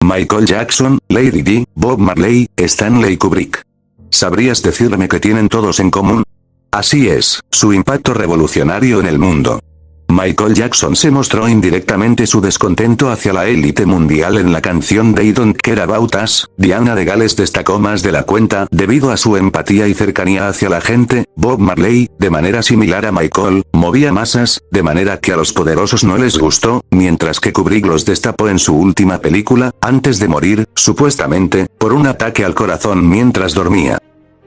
Michael Jackson, Lady Di, Bob Marley, Stanley Kubrick. ¿Sabrías decirme qué tienen todos en común? Así es, su impacto revolucionario en el mundo. Michael Jackson se mostró indirectamente su descontento hacia la élite mundial en la canción They Don't Care About Us. Diana de Gales destacó más de la cuenta debido a su empatía y cercanía hacia la gente. Bob Marley, de manera similar a Michael, movía masas, de manera que a los poderosos no les gustó, mientras que Kubrick los destapó en su última película, antes de morir, supuestamente, por un ataque al corazón mientras dormía.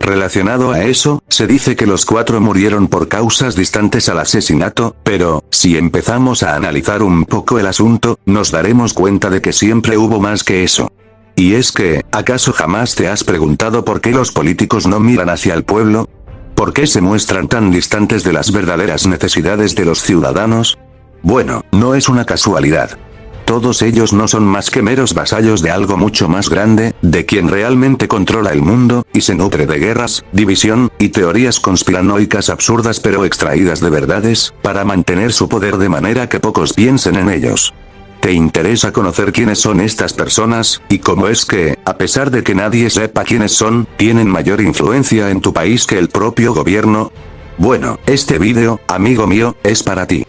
Relacionado a eso, se dice que los cuatro murieron por causas distantes al asesinato, pero, si empezamos a analizar un poco el asunto, nos daremos cuenta de que siempre hubo más que eso. Y es que, ¿acaso jamás te has preguntado por qué los políticos no miran hacia el pueblo? ¿Por qué se muestran tan distantes de las verdaderas necesidades de los ciudadanos? Bueno, no es una casualidad. Todos ellos no son más que meros vasallos de algo mucho más grande, de quien realmente controla el mundo, y se nutre de guerras, división, y teorías conspiranoicas absurdas pero extraídas de verdades, para mantener su poder de manera que pocos piensen en ellos. ¿Te interesa conocer quiénes son estas personas, y cómo es que, a pesar de que nadie sepa quiénes son, tienen mayor influencia en tu país que el propio gobierno? Bueno, este vídeo, amigo mío, es para ti.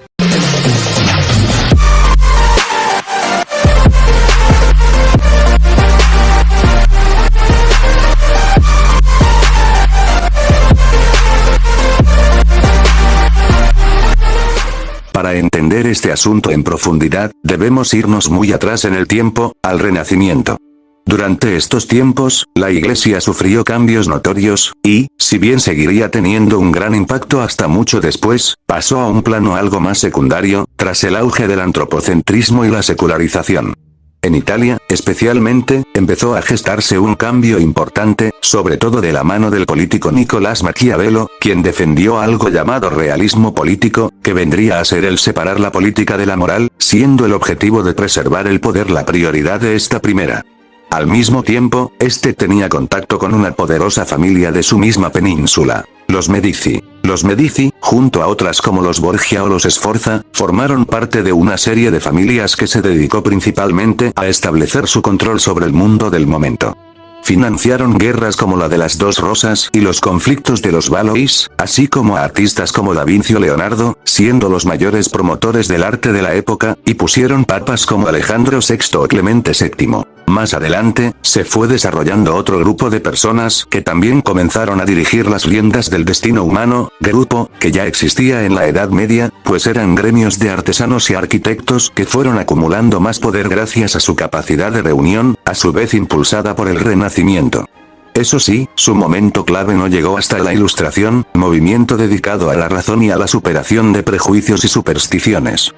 Para entender este asunto en profundidad, debemos irnos muy atrás en el tiempo, al Renacimiento. Durante estos tiempos, la Iglesia sufrió cambios notorios, y, si bien seguiría teniendo un gran impacto hasta mucho después, pasó a un plano algo más secundario, tras el auge del antropocentrismo y la secularización. En Italia, especialmente, empezó a gestarse un cambio importante, sobre todo de la mano del político Nicolás Maquiavelo, quien defendió algo llamado realismo político, que vendría a ser el separar la política de la moral, siendo el objetivo de preservar el poder la prioridad de esta primera. Al mismo tiempo, este tenía contacto con una poderosa familia de su misma península, los Medici. Los Medici, junto a otras como los Borgia o los Sforza, formaron parte de una serie de familias que se dedicó principalmente a establecer su control sobre el mundo del momento. Financiaron guerras como la de las Dos Rosas y los conflictos de los Valois, así como a artistas como Da Vinci o Leonardo, siendo los mayores promotores del arte de la época, y pusieron papas como Alejandro VI o Clemente VII. Más adelante, se fue desarrollando otro grupo de personas que también comenzaron a dirigir las riendas del destino humano, grupo que ya existía en la Edad Media, pues eran gremios de artesanos y arquitectos que fueron acumulando más poder gracias a su capacidad de reunión, a su vez impulsada por el Renacimiento. Eso sí, su momento clave no llegó hasta la Ilustración, movimiento dedicado a la razón y a la superación de prejuicios y supersticiones.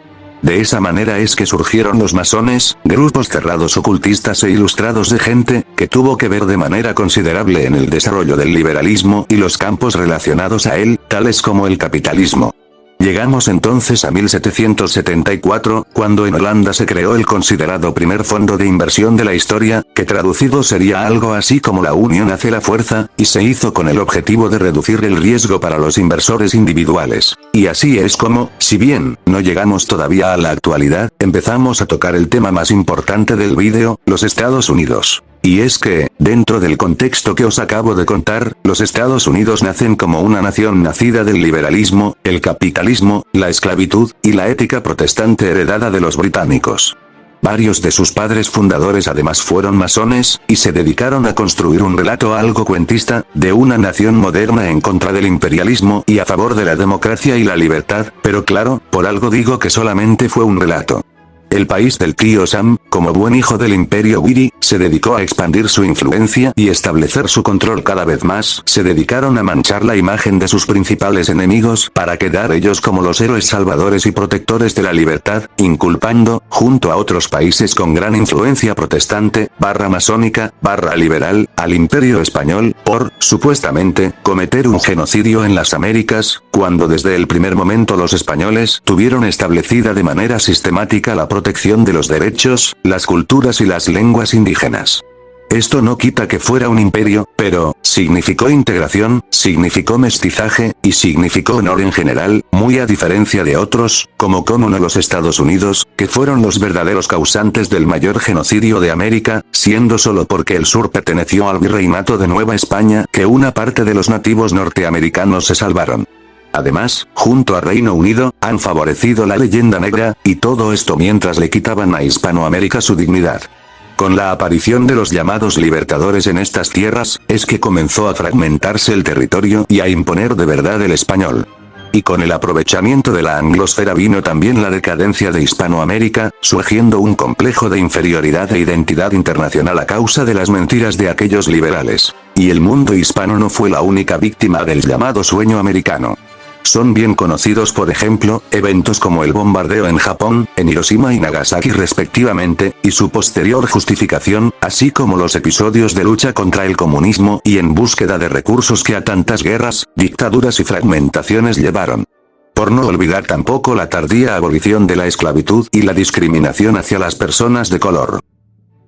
De esa manera es que surgieron los masones, grupos cerrados ocultistas e ilustrados de gente, que tuvo que ver de manera considerable en el desarrollo del liberalismo y los campos relacionados a él, tales como el capitalismo. Llegamos entonces a 1774, cuando en Holanda se creó el considerado primer fondo de inversión de la historia, que traducido sería algo así como la unión hace la fuerza, y se hizo con el objetivo de reducir el riesgo para los inversores individuales. Y así es como, si bien no llegamos todavía a la actualidad, empezamos a tocar el tema más importante del vídeo, los Estados Unidos. Y es que, dentro del contexto que os acabo de contar, los Estados Unidos nacen como una nación nacida del liberalismo, el capitalismo, la esclavitud, y la ética protestante heredada de los británicos. Varios de sus padres fundadores además fueron masones, y se dedicaron a construir un relato algo cuentista, de una nación moderna en contra del imperialismo y a favor de la democracia y la libertad, pero claro, por algo digo que solamente fue un relato. El país del tío Sam, como buen hijo del imperio Wiri, se dedicó a expandir su influencia y establecer su control cada vez más, se dedicaron a manchar la imagen de sus principales enemigos para quedar ellos como los héroes salvadores y protectores de la libertad, inculpando, junto a otros países con gran influencia protestante, masónica, liberal, al imperio español, por, supuestamente, cometer un genocidio en las Américas, cuando desde el primer momento los españoles tuvieron establecida de manera sistemática la protección de los derechos, las culturas y las lenguas indígenas. Esto no quita que fuera un imperio, pero, significó integración, significó mestizaje, y significó honor en general, muy a diferencia de otros, como los Estados Unidos, que fueron los verdaderos causantes del mayor genocidio de América, siendo solo porque el sur perteneció al virreinato de Nueva España que una parte de los nativos norteamericanos se salvaron. Además, junto a Reino Unido, han favorecido la leyenda negra, y todo esto mientras le quitaban a Hispanoamérica su dignidad. Con la aparición de los llamados libertadores en estas tierras, es que comenzó a fragmentarse el territorio y a imponer de verdad el español. Y con el aprovechamiento de la anglosfera vino también la decadencia de Hispanoamérica, surgiendo un complejo de inferioridad e identidad internacional a causa de las mentiras de aquellos liberales. Y el mundo hispano no fue la única víctima del llamado sueño americano. Son bien conocidos por ejemplo, eventos como el bombardeo en Japón, en Hiroshima y Nagasaki respectivamente, y su posterior justificación, así como los episodios de lucha contra el comunismo y en búsqueda de recursos que a tantas guerras, dictaduras y fragmentaciones llevaron. Por no olvidar tampoco la tardía abolición de la esclavitud y la discriminación hacia las personas de color.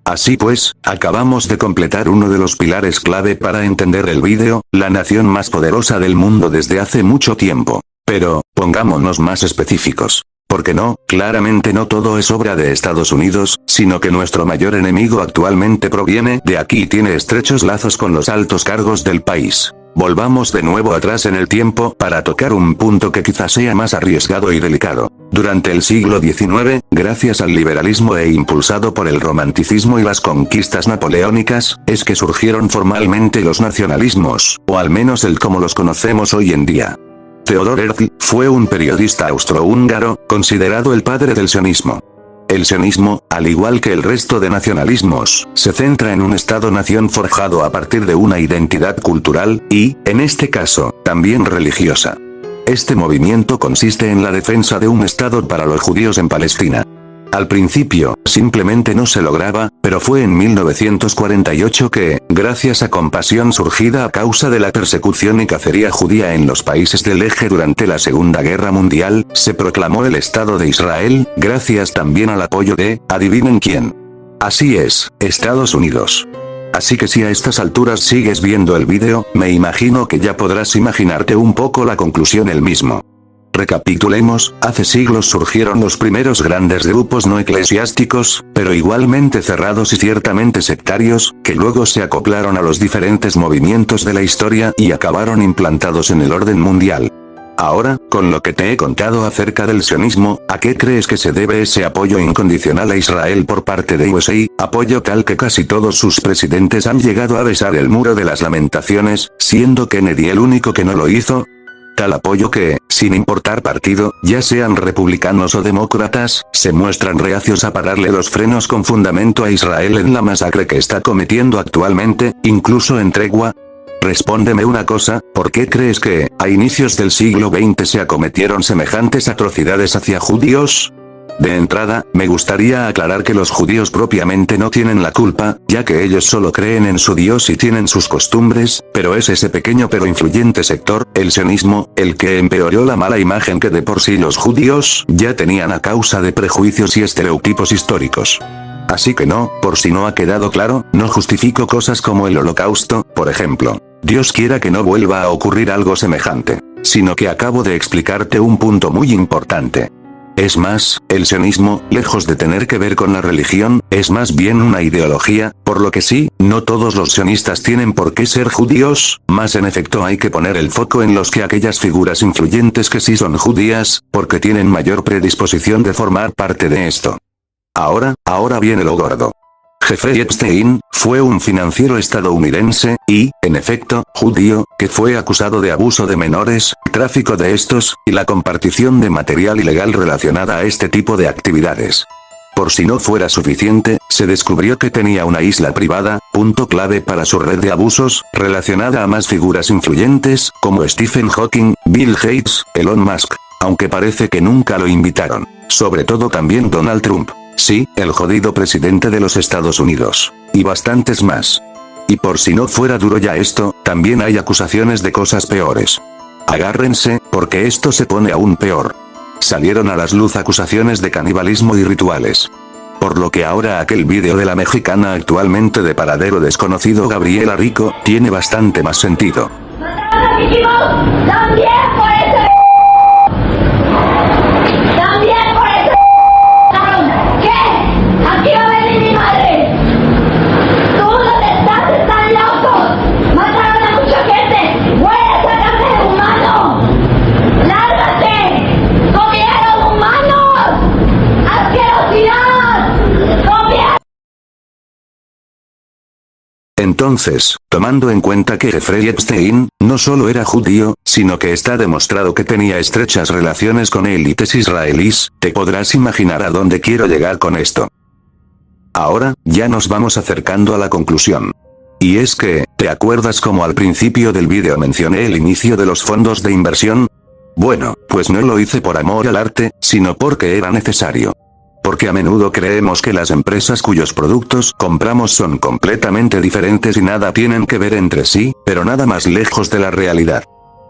Así pues, acabamos de completar uno de los pilares clave para entender el vídeo, la nación más poderosa del mundo desde hace mucho tiempo. Pero, pongámonos más específicos. Porque no, claramente no todo es obra de Estados Unidos, sino que nuestro mayor enemigo actualmente proviene de aquí y tiene estrechos lazos con los altos cargos del país. Volvamos de nuevo atrás en el tiempo para tocar un punto que quizás sea más arriesgado y delicado. Durante el siglo XIX, gracias al liberalismo e impulsado por el romanticismo y las conquistas napoleónicas, es que surgieron formalmente los nacionalismos, o al menos el como los conocemos hoy en día. Theodor Herzl fue un periodista austrohúngaro, considerado el padre del sionismo. El sionismo, al igual que el resto de nacionalismos, se centra en un Estado-nación forjado a partir de una identidad cultural, y, en este caso, también religiosa. Este movimiento consiste en la defensa de un Estado para los judíos en Palestina. Al principio, simplemente no se lograba, pero fue en 1948 que, gracias a compasión surgida a causa de la persecución y cacería judía en los países del eje durante la Segunda Guerra Mundial, se proclamó el Estado de Israel, gracias también al apoyo de, adivinen quién. Así es, Estados Unidos. Así que si a estas alturas sigues viendo el vídeo, me imagino que ya podrás imaginarte un poco la conclusión del mismo. Recapitulemos, hace siglos surgieron los primeros grandes grupos no eclesiásticos, pero igualmente cerrados y ciertamente sectarios, que luego se acoplaron a los diferentes movimientos de la historia y acabaron implantados en el orden mundial. Ahora, con lo que te he contado acerca del sionismo, ¿a qué crees que se debe ese apoyo incondicional a Israel por parte de USA? Apoyo tal que casi todos sus presidentes han llegado a besar el muro de las lamentaciones, siendo Kennedy el único que no lo hizo. Tal apoyo que, sin importar partido, ya sean republicanos o demócratas, se muestran reacios a pararle los frenos con fundamento a Israel en la masacre que está cometiendo actualmente, incluso en tregua. Respóndeme una cosa, ¿por qué crees que, a inicios del siglo XX se acometieron semejantes atrocidades hacia judíos? De entrada, me gustaría aclarar que los judíos propiamente no tienen la culpa, ya que ellos solo creen en su Dios y tienen sus costumbres, pero es ese pequeño pero influyente sector, el sionismo, el que empeoró la mala imagen que de por sí los judíos ya tenían a causa de prejuicios y estereotipos históricos. Así que no, por si no ha quedado claro, no justifico cosas como el Holocausto, por ejemplo. Dios quiera que no vuelva a ocurrir algo semejante. Sino que acabo de explicarte un punto muy importante. Es más, el sionismo, lejos de tener que ver con la religión, es más bien una ideología, por lo que sí, no todos los sionistas tienen por qué ser judíos, más en efecto hay que poner el foco en los que aquellas figuras influyentes que sí son judías, porque tienen mayor predisposición de formar parte de esto. Ahora viene lo gordo. Jeffrey Epstein, fue un financiero estadounidense, y, en efecto, judío, que fue acusado de abuso de menores, tráfico de estos, y la compartición de material ilegal relacionada a este tipo de actividades. Por si no fuera suficiente, se descubrió que tenía una isla privada, punto clave para su red de abusos, relacionada a más figuras influyentes, como Stephen Hawking, Bill Gates, Elon Musk, aunque parece que nunca lo invitaron. Sobre todo también Donald Trump. Sí, el jodido presidente de los Estados Unidos. Y bastantes más. Y por si no fuera duro ya esto, también hay acusaciones de cosas peores. Agárrense, porque esto se pone aún peor. Salieron a la luz acusaciones de canibalismo y rituales. Por lo que ahora aquel vídeo de la mexicana actualmente de paradero desconocido Gabriela Rico, tiene bastante más sentido. También por eso. También por eso. ¿Qué? Aquí va a venir mi madre. Tú donde están locos. Mataron a mucha gente. Huele esa carne de humano. Lárgate. Comieron humanos. Asquerosidad. Comieron. Entonces, tomando en cuenta que Jeffrey Epstein, no solo era judío, sino que está demostrado que tenía estrechas relaciones con élites israelíes, te podrás imaginar a dónde quiero llegar con esto. Ahora, ya nos vamos acercando a la conclusión. Y es que, ¿te acuerdas como al principio del vídeo mencioné el inicio de los fondos de inversión? Bueno, pues no lo hice por amor al arte, sino porque era necesario. Porque a menudo creemos que las empresas cuyos productos compramos son completamente diferentes y nada tienen que ver entre sí, pero nada más lejos de la realidad.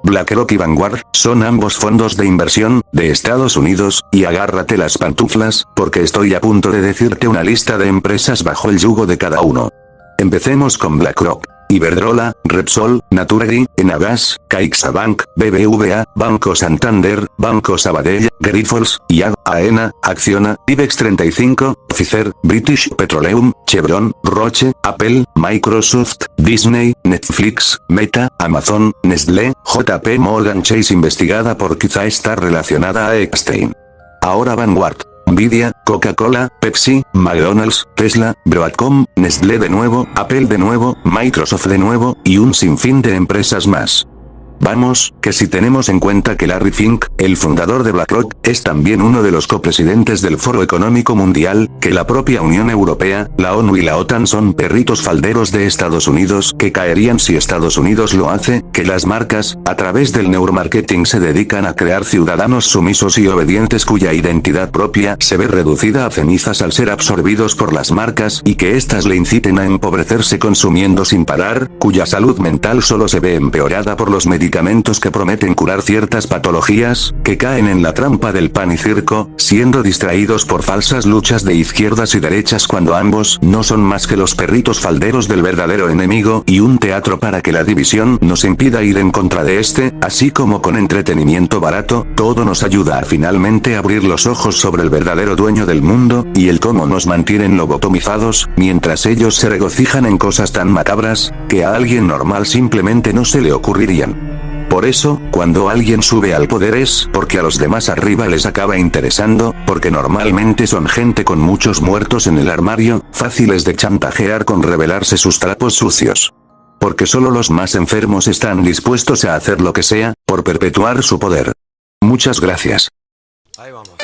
BlackRock y Vanguard son ambos fondos de inversión de Estados Unidos, y agárrate las pantuflas, porque estoy a punto de decirte una lista de empresas bajo el yugo de cada uno. Empecemos con BlackRock. Iberdrola, Repsol, Naturgy, Enagas, CaixaBank, BBVA, Banco Santander, Banco Sabadell, Grifols, IAG, AENA, Acciona, IBEX 35, Pfizer, British Petroleum, Chevron, Roche, Apple, Microsoft, Disney, Netflix, Meta, Amazon, Nestlé, JP Morgan Chase investigada por quizá estar relacionada a Epstein. Ahora Vanguard. Nvidia, Coca-Cola, Pepsi, McDonald's, Tesla, Broadcom, Nestlé de nuevo, Apple de nuevo, Microsoft de nuevo, y un sinfín de empresas más. Vamos, que si tenemos en cuenta que Larry Fink, el fundador de BlackRock, es también uno de los copresidentes del Foro Económico Mundial, que la propia Unión Europea, la ONU y la OTAN son perritos falderos de Estados Unidos que caerían si Estados Unidos lo hace, que las marcas, a través del neuromarketing se dedican a crear ciudadanos sumisos y obedientes cuya identidad propia se ve reducida a cenizas al ser absorbidos por las marcas y que éstas le inciten a empobrecerse consumiendo sin parar, cuya salud mental solo se ve empeorada por los medicamentos que prometen curar ciertas patologías, que caen en la trampa del pan y circo, siendo distraídos por falsas luchas de izquierdas y derechas cuando ambos no son más que los perritos falderos del verdadero enemigo y un teatro para que la división nos impida ir en contra de este, así como con entretenimiento barato, todo nos ayuda a finalmente abrir los ojos sobre el verdadero dueño del mundo, y el cómo nos mantienen lobotomizados, mientras ellos se regocijan en cosas tan macabras, que a alguien normal simplemente no se le ocurrirían. Por eso, cuando alguien sube al poder es porque a los demás arriba les acaba interesando, porque normalmente son gente con muchos muertos en el armario, fáciles de chantajear con revelarse sus trapos sucios. Porque solo los más enfermos están dispuestos a hacer lo que sea, por perpetuar su poder. Muchas gracias. Ahí vamos.